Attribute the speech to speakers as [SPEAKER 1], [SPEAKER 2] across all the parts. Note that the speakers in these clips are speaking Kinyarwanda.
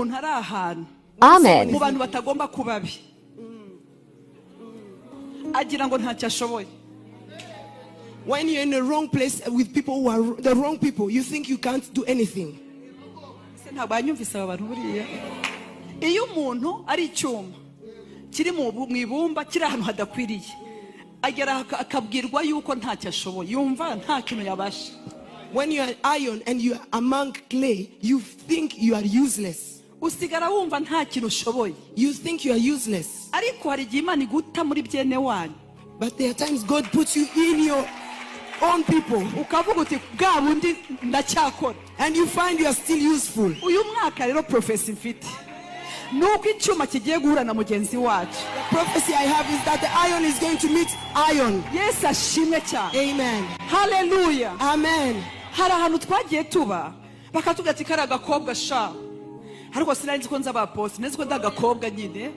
[SPEAKER 1] umuntu ari ahantu
[SPEAKER 2] Amen.
[SPEAKER 1] mu bantu batagomba kubabi agira ngo ntacyo ashoboye.
[SPEAKER 3] When you're in the wrong place with people who are the wrong people, you think you can't do anything.
[SPEAKER 1] Ntabwo anyumvise aba bantu buriya. Iyo umuntu ari icyuma kiri mu ibumba kiri ahantu hadakwiriye agera akabwirwa yuko ntacyo ashoboye yumva nta kintu yabasha.
[SPEAKER 3] When you are iron and you are among clay, you think you are useless.
[SPEAKER 1] Usigara wumva nta kintu ushoboye.
[SPEAKER 3] You think you are useless.
[SPEAKER 1] Ariko hari igihe Imana iguta muri byene wanyu.
[SPEAKER 3] But there are times God puts you in your own people.
[SPEAKER 1] Ukavuga uti bwa bundi ndacyakora.
[SPEAKER 3] And you find you are still useful.
[SPEAKER 1] Uyu mwaka rero prophecy mfite nuko icyuma kigiye guhura na mugenzi wacu.
[SPEAKER 3] The prophecy I have is that the iron is going to meet iron.
[SPEAKER 1] Yes, ashimwe cyane.
[SPEAKER 3] Amen.
[SPEAKER 1] Hallelujah.
[SPEAKER 3] Amen.
[SPEAKER 1] Hari ahantu twagiye tuba bakatuga ati kari agakobwa sha ariko sinari ko nzaba apostle nzi ko ndagakobwa nyine.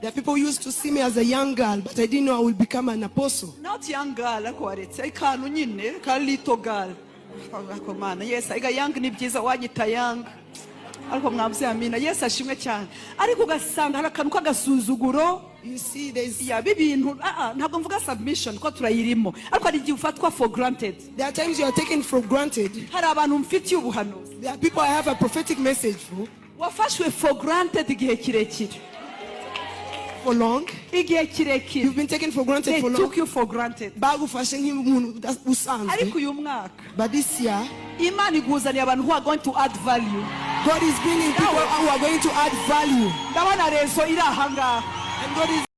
[SPEAKER 3] The people used to see me as a young girl, but I didn't know I would become an apostle.
[SPEAKER 1] Not young girl ariko waretse ikantu nyine ka little girl. Ariko mana yes iga young ni byiza wanyita young ariko mwamse amina. Yes ashimwe cyane ariko ugasanga hari akantu kagasuzuguro.
[SPEAKER 3] You see, there's
[SPEAKER 1] ibintu ntabwo mvuga submission ko turayirimo ariko hari igihe ufatwa for granted.
[SPEAKER 3] There are times you are taken for granted.
[SPEAKER 1] Hari abantu mfitiye ubuhanuzi.
[SPEAKER 3] There are people I have a prophetic message for.
[SPEAKER 1] Wafashwe for granted igihe kirekire.
[SPEAKER 3] For long.
[SPEAKER 1] Igihe kirekire.
[SPEAKER 3] You've been taken for granted
[SPEAKER 1] They
[SPEAKER 3] for long.
[SPEAKER 1] took you for granted.
[SPEAKER 3] Bagufashe nk'umuntu usanzwe.
[SPEAKER 1] Ariko uyu mwaka.
[SPEAKER 3] But this year,
[SPEAKER 1] Imana iguzaniye abantu who are going to add value.
[SPEAKER 3] God is bringing people who are going to add value.
[SPEAKER 1] Ndabona rezo iri ahangaha.
[SPEAKER 3] And God is